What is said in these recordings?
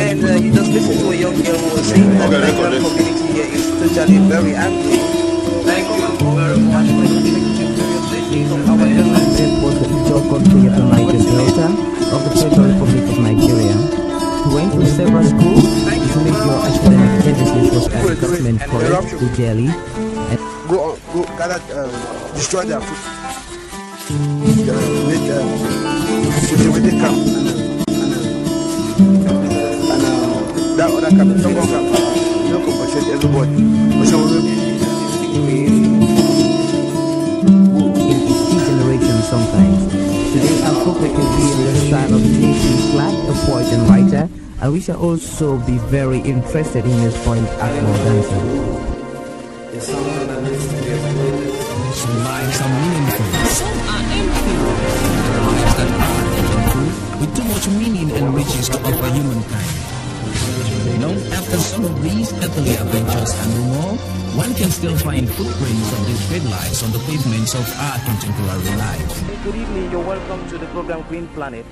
And you just listen to a young girl who was saying that the Nigerian community here is totally very angry. Thank you very much for the from our It was the Ijaw country of the Niger Delta of the Federal Republic of Nigeria. He went to several schools. His major academic genesis was at Government College, in Delhi. And go gather, destroy their food. With the camp and that other camp, don't compensate everybody. Sometimes. Today our focus will be in the style of J.P. Clark, a poet and writer, and we shall also be very interested in his point at Obenson. Some lives are meaningful, some are empty. There are lives that are meaningful, with too much meaning and riches to offer humankind. After some of these earthly adventures and more, one can still find footprints of these great lives on the pavements of our contemporary life. Good evening, you're welcome to the program Green Planet.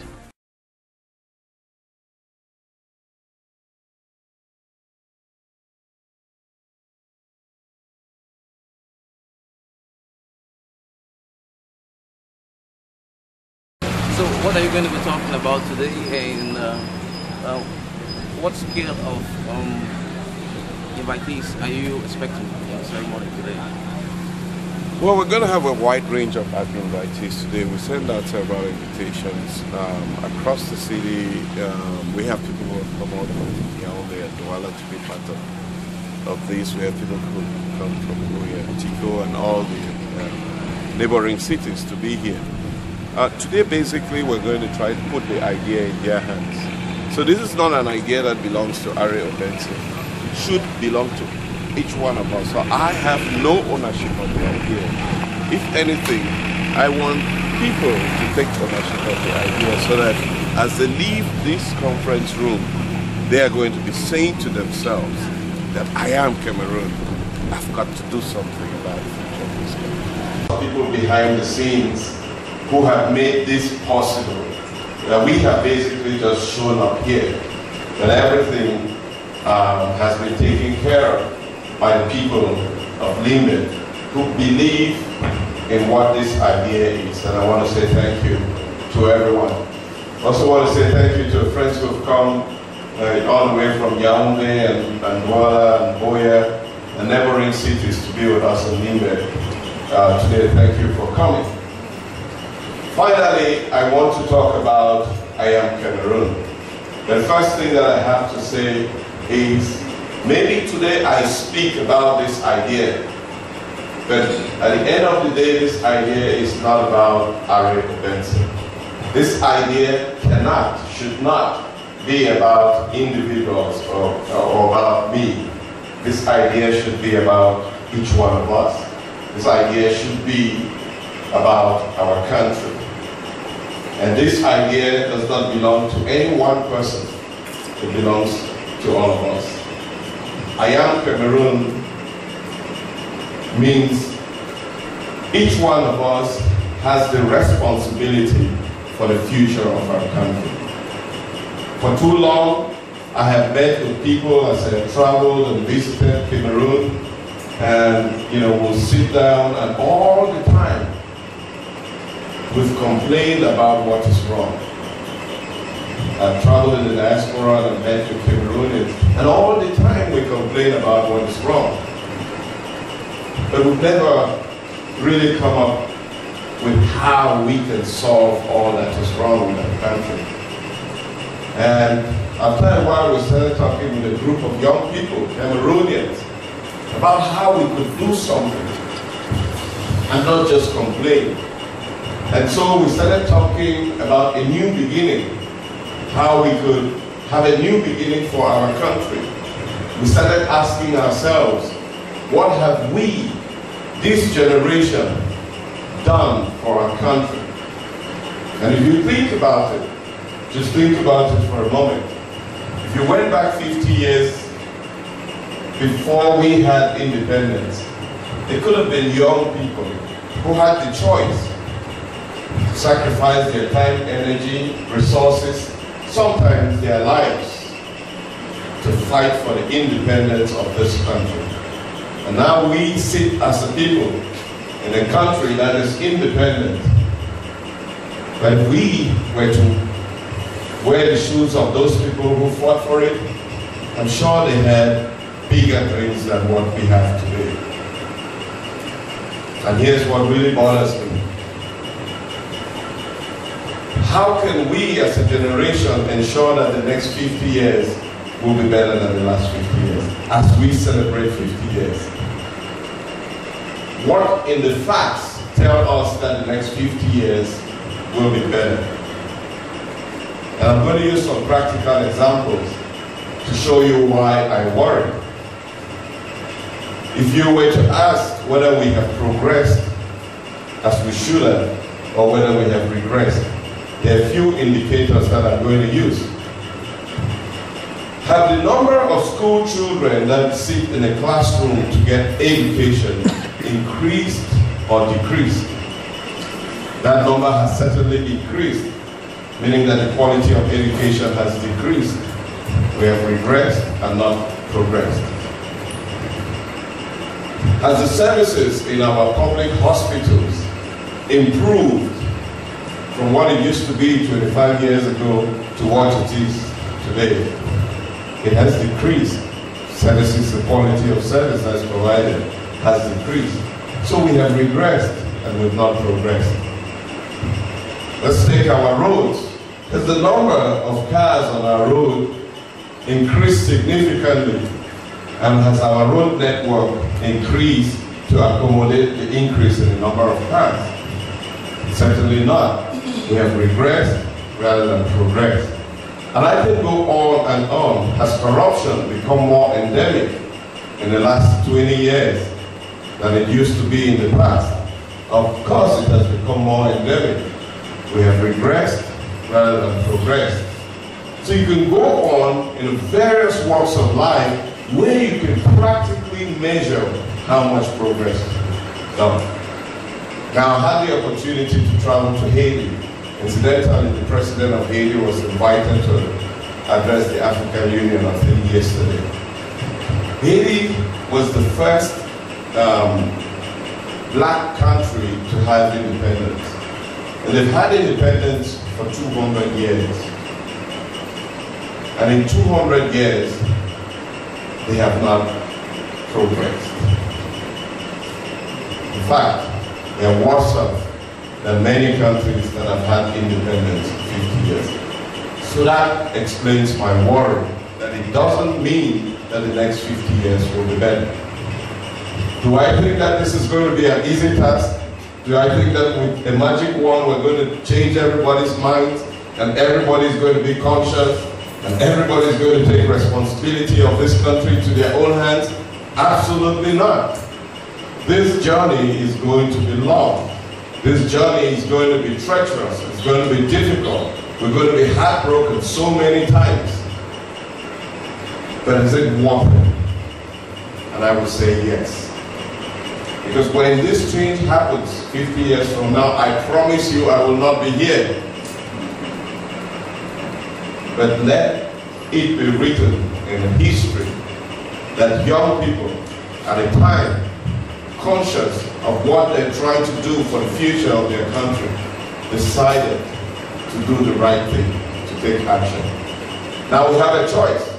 So what are you going to be talking about today, and what scale of invitees are you expecting in the ceremony today? Well, we're going to have a wide range of invitees today. We send out several invitations across the city. We have people who come out from Yaoundé and Douala to be part of this. We have people who come from Buea, Tico, and all the neighboring cities to be here. Today, basically, we're going to try to put the idea in their hands. So this is not an idea that belongs to Arrey or Obenson. It should belong to each one of us. So I have no ownership of the idea. If anything, I want people to take ownership of the idea so that as they leave this conference room, they are going to be saying to themselves that I am Cameroon. I've got to do something about the future of this country. People behind the scenes who have made this possible. We have basically just shown up here, that everything has been taken care of by the people of Limbe who believe in what this idea is. And I want to say thank you to everyone. I also want to say thank you to the friends who have come all the way from Yaoundé and Douala and Buea and neighboring cities to be with us in Limbe today. Thank you for coming. Finally, I want to talk about I am Cameroon. The first thing that I have to say is maybe today I speak about this idea, but at the end of the day, this idea is not about Arrey Obenson. This idea cannot, should not be about individuals or about me. This idea should be about each one of us. This idea should be about our country. And this idea does not belong to any one person. It belongs to all of us. I am Cameroon means each one of us has the responsibility for the future of our country. For too long, I have met with people as I have traveled and visited Cameroon, and we'll sit down, and all the time we've complained about what is wrong. I've traveled in the diaspora and met with Cameroonians, and all the time we complain about what is wrong. But we've never really come up with how we can solve all that is wrong with our country. And after a while, we started talking with a group of young people, Cameroonians, about how we could do something and not just complain. And so we started talking about a new beginning, how we could have a new beginning for our country. We started asking ourselves, what have we, this generation, done for our country? And if you think about it, just think about it for a moment. If you went back 50 years before we had independence, it could have been young people who had the choice to sacrifice their time, energy, resources, sometimes their lives, to fight for the independence of this country. And now we sit as a people in a country that is independent. But if we were to wear the shoes of those people who fought for it, I'm sure they had bigger dreams than what we have today. And here's what really bothers me. How can we as a generation ensure that the next 50 years will be better than the last 50 years as we celebrate 50 years? What in the facts tell us that the next 50 years will be better? And I'm going to use some practical examples to show you why I worry. If you were to ask whether we have progressed as we should have, or whether we have regressed, there are a few indicators that I'm going to use. Have the number of school children that sit in a classroom to get education increased or decreased? That number has certainly increased, meaning that the quality of education has decreased. We have regressed and not progressed. As the services in our public hospitals improved from what it used to be 25 years ago to what it is today, it has decreased. Services, the quality of service that's provided has decreased. So we have regressed and we've not progressed. Let's take our roads. Has the number of cars on our road increased significantly? And has our road network increased to accommodate the increase in the number of cars? Certainly not. We have regressed rather than progressed. And I can go on and on. Has corruption become more endemic in the last 20 years than it used to be in the past? Of course it has become more endemic. We have regressed rather than progressed. So you can go on in various walks of life where you can practically measure how much progress is done. Now, I had the opportunity to travel to Haiti. Incidentally, the president of Haiti was invited to address the African Union, I think, yesterday. Haiti was the first black country to have independence. And they've had independence for 200 years. And in 200 years, they have not progressed. In fact, they are worse off than many countries that have had independence for 50 years. So that explains my worry, that it doesn't mean that the next 50 years will be better. Do I think that this is going to be an easy task? Do I think that with a magic wand we're going to change everybody's minds and everybody's going to be conscious and everybody's going to take responsibility of this country to their own hands? Absolutely not. This journey is going to be long. This journey is going to be treacherous. It's going to be difficult. We're going to be heartbroken so many times. But is it worth it? And I would say yes. Because when this change happens 50 years from now, I promise you I will not be here. But let it be written in history that young people at a time conscious of what they're trying to do for the future of their country decided to do the right thing, to take action. Now we have a choice.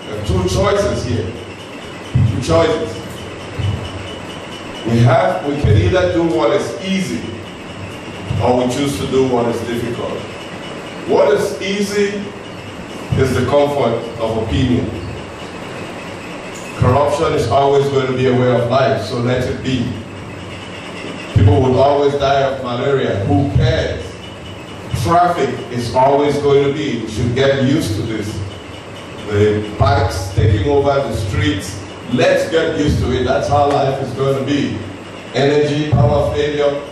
We have two choices here. Two choices. We can either do what is easy or we choose to do what is difficult. What is easy is the comfort of opinion. Corruption is always going to be a way of life, so let it be. People will always die of malaria. Who cares? Traffic is always going to be. We should get used to this. The bikes taking over the streets. Let's get used to it. That's how life is going to be. Energy, power failure.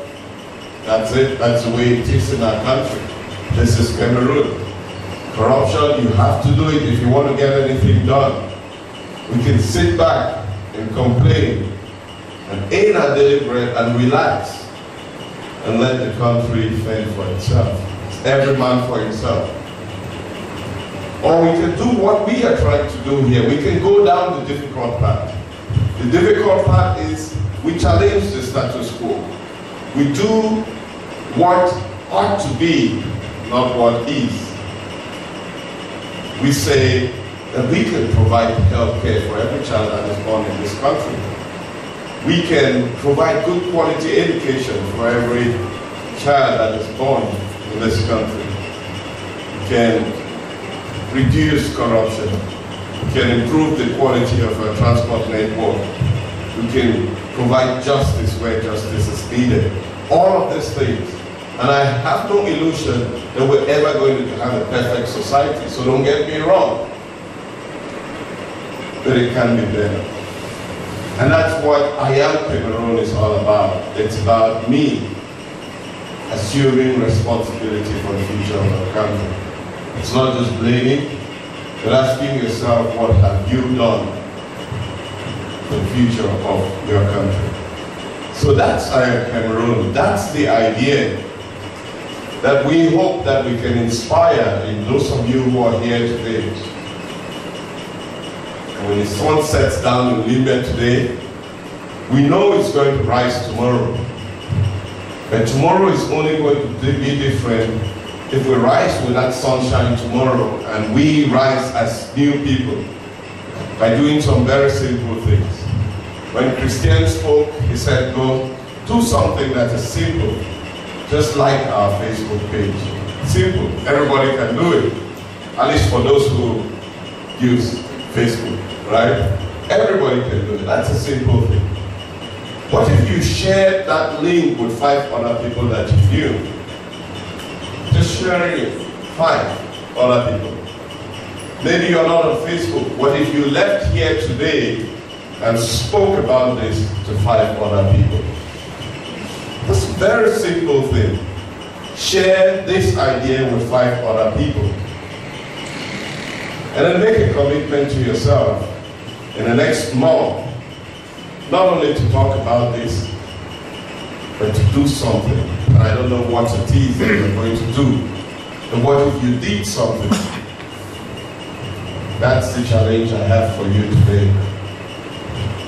That's it. That's the way it is in our country. This is Cameroon. Corruption, you have to do it if you want to get anything done. We can sit back and complain and eat our daily bread and relax and let the country fend for itself. It's every man for himself. Or we can do what we are trying to do here. We can go down the difficult path. The difficult path is we challenge the status quo. We do what ought to be, not what is. We say that we can provide health care for every child that is born in this country. We can provide good quality education for every child that is born in this country. We can reduce corruption. We can improve the quality of our transport network. We can provide justice where justice is needed. All of these things. And I have no illusion that we're ever going to have a perfect society, so don't get me wrong. But it can be better. And that's what I Am Cameroon is all about. It's about me assuming responsibility for the future of our country. It's not just blaming, but asking yourself, what have you done for the future of your country? So that's I Am Cameroon. That's the idea that we hope that we can inspire in those of you who are here today. And when the sun sets down in Limbe today, we know it's going to rise tomorrow. But tomorrow is only going to be different if we rise with that sunshine tomorrow and we rise as new people by doing some very simple things. When Christian spoke, he said, go do something that is simple, just like our Facebook page. Simple, everybody can do it, at least for those who use Facebook, right? Everybody can do it, that's a simple thing. What if you shared that link with 5 other people that you knew? Just sharing it, 5 other people. Maybe you're not on Facebook. What if you left here today and spoke about this to 5 other people? That's a very simple thing. Share this idea with 5 other people. And then make a commitment to yourself in the next month, not only to talk about this, but to do something. And I don't know what it is that you're going to do. And what if you did something? That's the challenge I have for you today.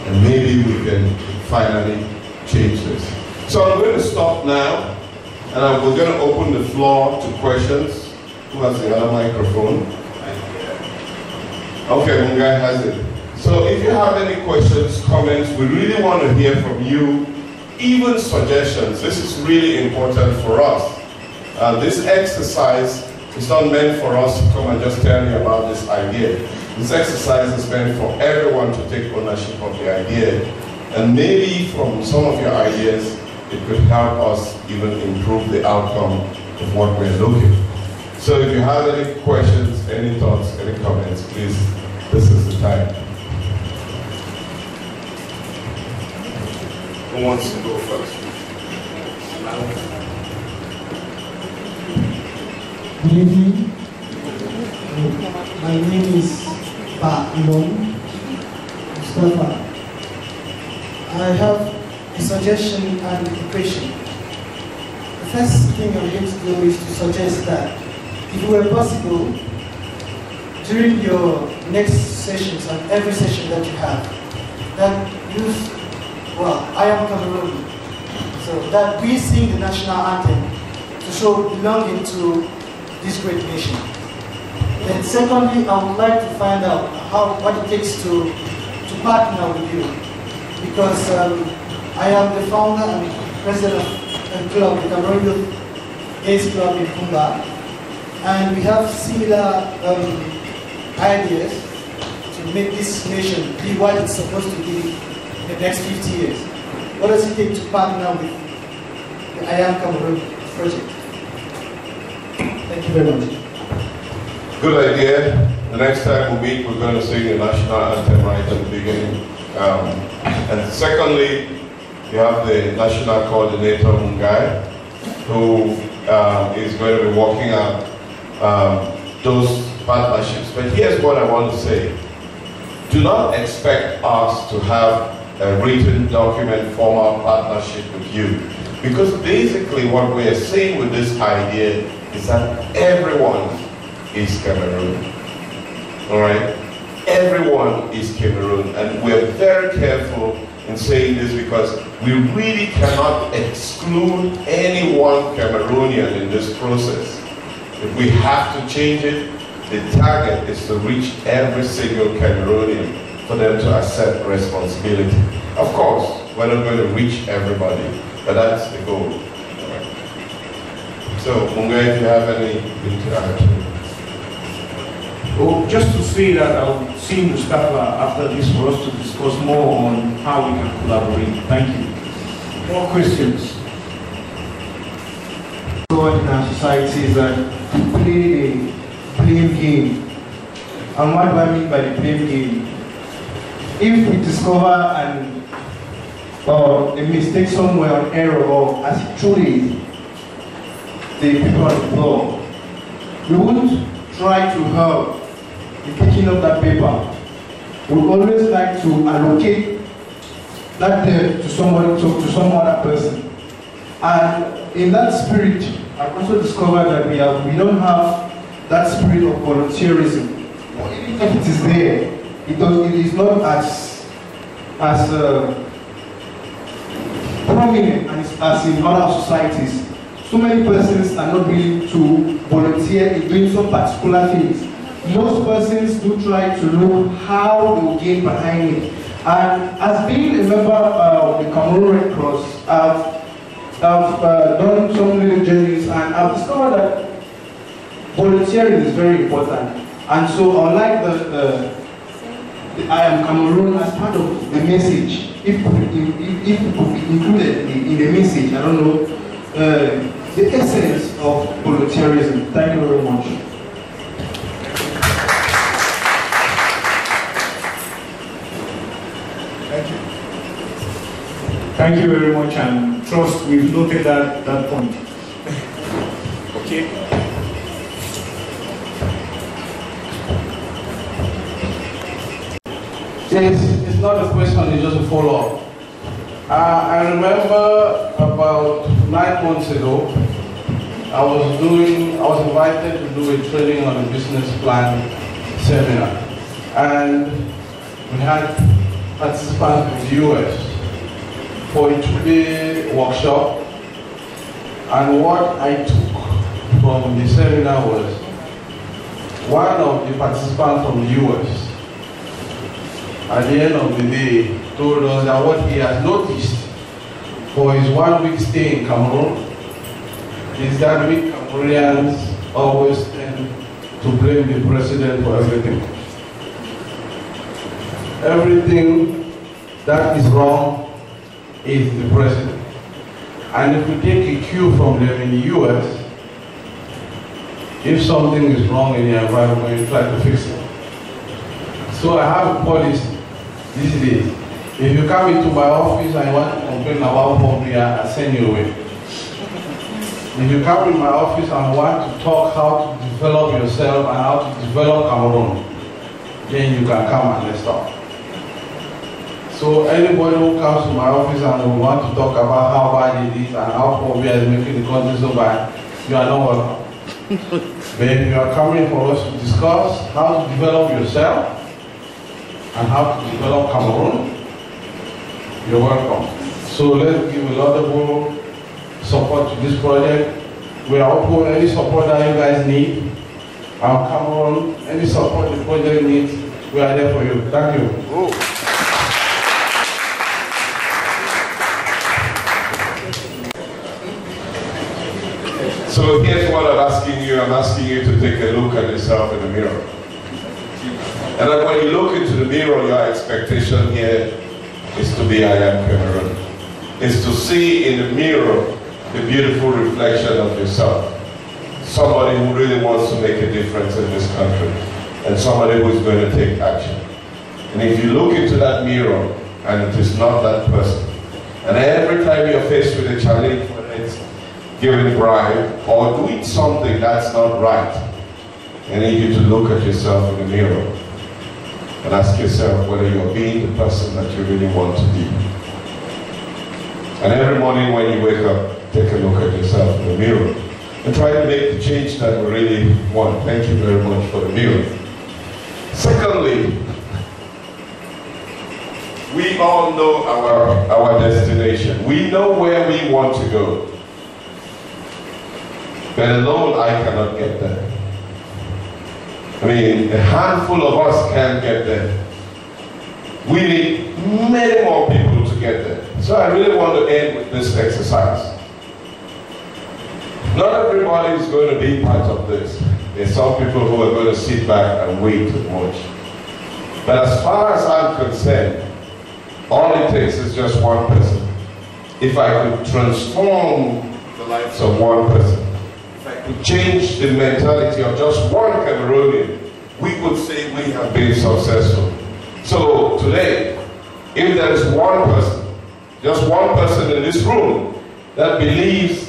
And maybe we can finally change this. So I'm going to stop now, and we're going to open the floor to questions. Who has the other microphone? Okay, one guy has it. So if you have any questions, comments, we really want to hear from you, even suggestions. This is really important for us. This exercise is not meant for us to come and just tell you about this idea. This exercise is meant for everyone to take ownership of the idea. And maybe from some of your ideas, it could help us even improve the outcome of what we're looking. So if you have any questions, any thoughts, any comments, please, this is the time. Who wants to go first? Good evening. My name is Ba Ilon Mustafa. I have a suggestion and a question. The first thing I'm going to do is to suggest that if it were possible, during your next sessions and every session that you have, that use, well, I Am Cameroon, so that we sing the national anthem to show belonging to this great nation. And secondly, I would like to find out what it takes to partner with you, because I am the founder and president of a club, the Cameroon Youth Gays Club in Kumba, and we have similar ideas to make this nation be what it's supposed to be in the next 50 years. What does it take to partner with the I Am Cameroon project? Thank you very much. Good idea. The next time we meet, we're going to sing the national anthem right at the beginning. And secondly, we have the national coordinator, Mungai, who is going to be working out those partnerships. But here's what I want to say. Do not expect us to have a written document formal partnership with you. Because basically what we are saying with this idea is that everyone is Cameroon. all right? Everyone is Cameroon, and we're very careful in saying this because we really cannot exclude any one Cameroonian in this process. If we have to change it, the target is to reach every single Cameroonian for them to accept responsibility. Of course, we're not going to reach everybody, but that's the goal. Right. So, Munga, if you have anything to add? Well, just to say that I'll see Mustafa after this for us to discuss more on how we can collaborate. Thank you. More questions? In our society is that we play a blame game. And what do I mean by the blame game? If we discover a mistake somewhere, an error, or as it truly is, the people on the floor, we wouldn't try to help in picking up that paper. We always like to allocate that debt to somebody, to some other person. And in that spirit, I've also discovered that we don't have that spirit of volunteerism. Even if it is there, it is not as prominent as in other societies. So many persons are not willing to volunteer in doing some particular things. Most persons do try to look how they will gain behind it. And as being a member of the Cameroon Red Cross, I've done some little journeys, and I've discovered that volunteering is very important. And so I like the I am Cameroon as part of the message. If it could be included in the message, I don't know, the essence of volunteerism. Thank you very much. Thank you. Thank you very much, and trust we've noted that point. Okay. It's not a question, it's just a follow-up. I remember about 9 months ago, I was invited to do a training on a business plan seminar. And we had participants from the US for a 2-day workshop. And what I took from the seminar was one of the participants from the US at the end of the day told us that what he has noticed for his 1-week stay in Cameroon is that we Cameroonians always tend to blame the president for everything. Everything that is wrong is the president. And if we take a cue from them in the US, if something is wrong in the environment, we try to fix it. So I have a policy these days. If you come into my office and you want to complain about phobia, I send you away. If you come in my office and want to talk how to develop yourself and how to develop Cameroon, then you can come and let's talk. So anybody who comes to my office and will want to talk about how bad it is and how phobia is making the country so bad, you are not welcome. But if you are coming for us to discuss how to develop yourself and how to develop Cameroon, you're welcome. So let's give a laudable support to this project. We are open any support that you guys need. Our Cameroon, any support the project needs, we are there for you. Thank you. Oh. So here's what I'm asking you. I'm asking you to take a look at yourself in the mirror. And then when you look into the mirror, your expectation here is to be I am Cameroon. Is to see in the mirror the beautiful reflection of yourself. Somebody who really wants to make a difference in this country. And somebody who is going to take action. And if you look into that mirror and it is not that person, and every time you're faced with a challenge, whether it's giving a bribe or doing something that's not right, I need you to look at yourself in the mirror and ask yourself whether you're being the person that you really want to be. And every morning when you wake up, take a look at yourself in the mirror and try to make the change that we really want. Thank you very much for the mirror. Secondly, we all know our destination. We know where we want to go. But alone, I cannot get there. I mean, a handful of us can get there. We need many more people to get there. So I really want to end with this exercise. Not everybody is going to be part of this. There's some people who are going to sit back and wait to watch. But as far as I'm concerned, all it takes is just one person. If I could transform the lives of one person, if I could change the mentality of just one Cameroonian, we could say we have been successful. So today, if there is one person, just one person in this room that believes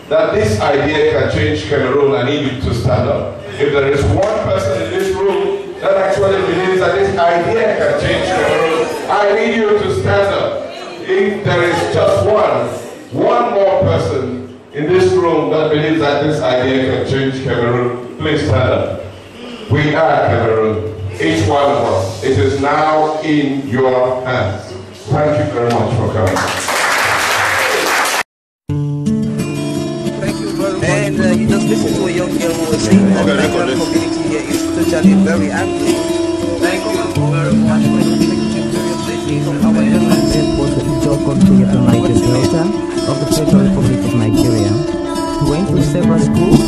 that this idea can change Cameroon, I need you to stand up. If there is one person in this room that actually believes that this idea can change Cameroon, I need you to stand up. If there is just one more person in this room that believes that this idea can change Cameroon, please stand up. We are Cameroon, each one of us. It is now in your hands. Thank you very much for coming. Thank you very much. And you just listened to a young girl who was saying that the Nigerian community here is totally very angry. Thank you very much for the Secretary of our airline. This was the Ijaw country of the Niger Delta of the Federal Republic of Nigeria. He went to several schools to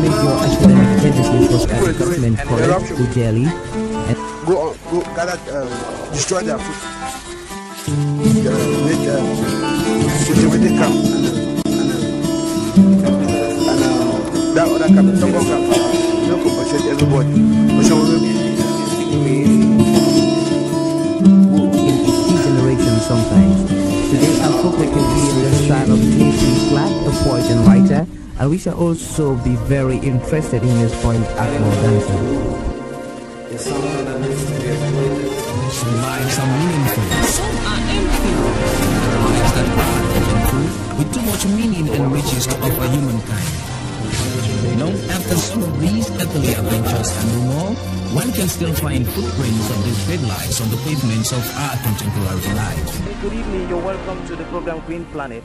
make your academic tendencies was assessment college to Jelly. And Go gather, destroy their food. Make situated camp. And that other camp, some of camp, you compensate everybody. in each generation sometimes. Today our focus will be in the style of J.C. Clark, a poet and writer, and we shall also be very interested in his poem Obenson. Some lives are meaningful, some are empty. Lives that are meaningful, with too much meaning and riches to offer humankind. After some of these earthly adventures and more, one can still find footprints of these great lives on the pavements of our contemporary life. Good evening, you're welcome to the program Green Planet.